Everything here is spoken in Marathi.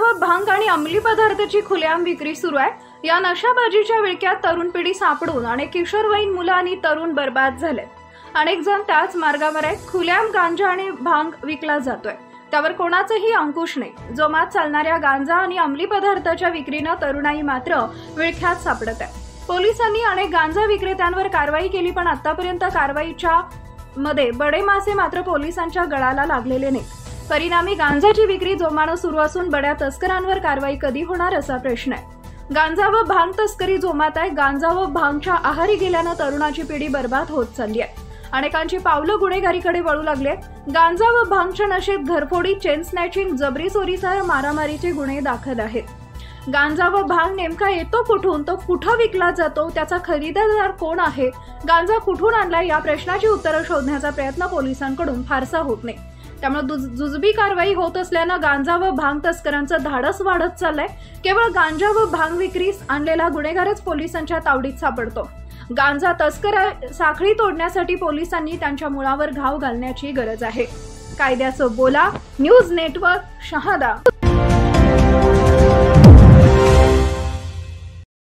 व भांग आणि अंमली पदार्थाची खुलेआम विक्री सुरू आहे। या नशाबाजीच्या विळख्यात तरुण पिढी सापडून अनेक किशोरवयीन मुलं आणि तरुण बर्बाद झाले। अनेक जण त्याच मार्गावर आहेत। खुलेआम गांजा आणि भांग विकला जातोय, त्यावर कोणाचाही अंकुश नाही। जोमात चालणाऱ्या गांजा आणि अंमली पदार्थाच्या विक्रीने तरुणाई मात्र विळख्यात सापडत आहे। पोलिसांनी अनेक गांजा विक्रेत्यांवर कारवाई केली, पण आतापर्यंत कारवाईच्या मध्ये बडे मासे मात्र पोलिसांच्या गळाला लागलेले नाही। परिणामी गांजाची विक्री जोमाने सुरू असून बड्या तस्करांवर कारवाई कधी होणार असा प्रश्न आहे। गांजा व भांग तस्करी जोमात आहे। गांजा व भांगच्या आहारी गेल्याने तरुणाची पिढी बर्बाद होत चालली आहे। अनेकांची पावलं गुन्हेगारीकडे वळू लागले। गांजा व भांगच्या नशेत घरफोडी, चेन स्नॅचिंग, जबरी चोरीसह मारामारीचे गुन्हे दाखल आहेत। गांजा व भांग नेमका येतो कुठून, तो कुठं विकला जातो, त्याचा खरेदीदार कोण आहे, गांजा कुठून आणलाय, या प्रश्नाची उत्तरं शोधण्याचा प्रयत्न पोलिसांकडून फारसा होत नाही। त्यामुळे जुजबी कारवाई होत असल्यानं गांजा व भांग तस्करांचं धाडस वाढत चाललंय। केवळ गांजा व भांग विक्रीस आणलेला गुन्हेगारच पोलिसांच्या तावडीत सापडतो। गांजा तस्कर साखळी तोडण्यासाठी पोलिसांनी त्यांच्या मुळावर घाव घालण्याची गरज आहे। कायद्याचं बोला, न्यूज नेटवर्क, शहादा।